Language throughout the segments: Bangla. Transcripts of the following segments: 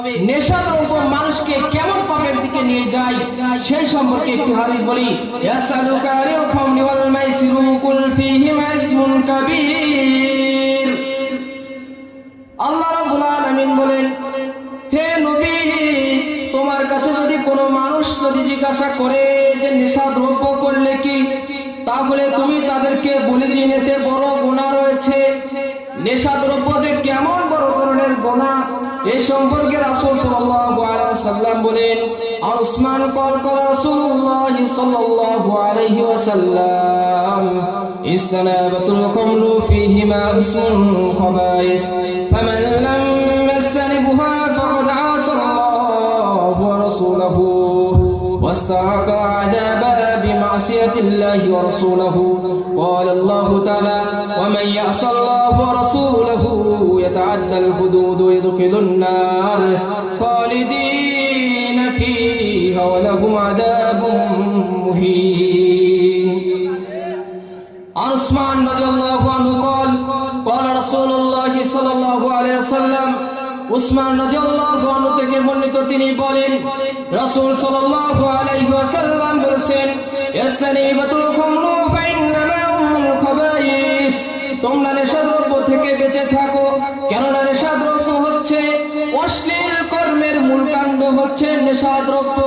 নেশাদ্রব্য মানুষকে কেমন পাপের দিকে নিয়ে যায় সেই সম্পর্কে একটু হাদিস বলি। ইয়াসালুকা আনিল খামরি ওয়াল মাইসিরু কুল ফীহিমা ইসমুন কাবীর। আল্লাহ রাব্বুল আলামিন বলেন, হে নবী, তোমার কাছে যদি কোনো মানুষ যদি জিজ্ঞাসা করে যে নেশাদ্রব্য করলে কি, তাহলে তুমি তাদেরকে বলে দিন এতে বড় গুনাহ রয়েছে। নেশাদ্রব্য যে কেমন বড় ধরনের গুনাহ এই সম্পর্কে রাসূল সাল্লাল্লাহু আলাইহি ওয়াসাল্লাম বলেন, আর উসমান কল রাসূলুল্লাহ সাল্লাল্লাহু আলাইহি ওয়াসাল্লাম, ইসতানাবাতুল খামরু ফীহিমা ইসমুন খাবাইস ফামান লাম ইয়াসতানিবহা ফাকাদ আসাল্লাহু ওয়া রাসূলুহু واستحق عذاب بمعصية الله ورسوله. قال الله تعالى ومن يعص الله ورسوله يتعدى الحدود ويدخل النار خالدين فيها ولهم عذاب مهين. عن عثمان رضي الله عنه قال قال رسول الله صلى الله عليه وسلم, উসমান রাদিয়াল্লাহু আনহু থেকে বর্ণিত, তিনি বলেন রাসূল সাল্লাল্লাহু আলাইহি ওয়াসাল্লাম বলেছেন, ইসতানিবাতুল খামরু ফাইন্নামা হুমুল খাবাইস, তোমরা নেশাদ্রব্য থেকে বেঁচে থাকো, কেননা নেশাদ্রব্য হচ্ছে অশ্লীল কর্মের মূল কাণ্ড হচ্ছে নেশাদ্রব্য।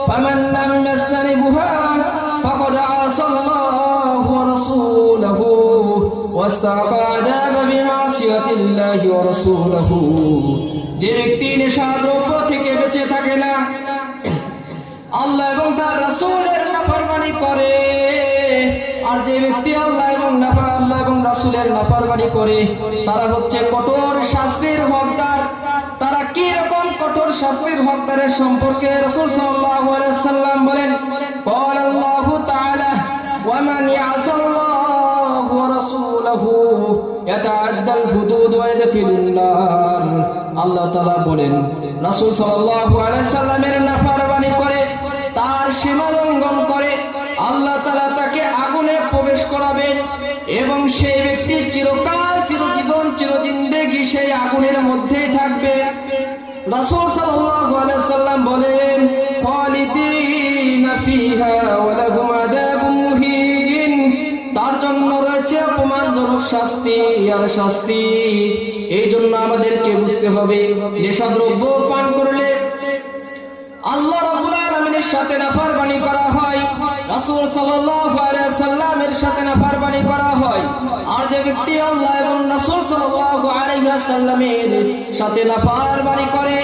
ফামান লাম ইয়াসতানিবহা ফাকাদ আসাল্লাহু ওয়া রাসূলুহু ওয়াস্তাহকা আযাব বিমাসিয়াতিল্লাহি ওয়া রাসূলুহু। যে ব্যক্তি নেশাদ্রব্য থেকে বেঁচে থাকে না, আল্লাহ এবং তার রাসূলের নাফরমানি করে, আর যে ব্যক্তি আল্লাহ এবং রাসূলের নাফরমানি করে তারা হচ্ছে কঠোর শাস্তির হকদার। তারা কি রকম কঠোর শাস্তির হকদারের সম্পর্কে রাসূল সাল্লাল্লাহু আলাইহি ওয়াসাল্লাম বলেন, قال الله تعالى ومن يعص الله ورسوله يتعدى الحدود ويدخل النار. আল্লাহ তাআলা বলেন, রাসূল সাল্লাল্লাহু আলাইহি ওয়াসাল্লামের নাফরমানি করে, তার সীমা লঙ্ঘন করে, আল্লাহ তাআলা তাকে আগুনে প্রবেশ করাবেন এবং সেই ব্যক্তি চিরকাল চিরজীবন চিরজিন্দেগি সেই আগুনের মধ্যেই থাকবে। রাসূল সাল্লাল্লাহু আলাইহি ওয়াসাল্লাম বলেন, খালিদিনা ফিহা ওয়া লাহুম আযাবুম মুহিন, তার জন্য রয়েছে অপমানজনক শাস্তি আর শাস্তি। এই জন্য আমাদেরকে বুঝতে হবে নেশাদ্রব্য পান করলে আল্লাহ রাব্বুল আলামিনের সাথে নাফরমানি করা হয়, রাসূল সাল্লাল্লাহু আলাইহি ওয়াসাল্লামের সাথে নাফরমানি করা হয়। আর যে ব্যক্তি আল্লাহ এবং রাসূল সাল্লাল্লাহু আলাইহি ওয়াসাল্লামের সাথে নাফরমানি করে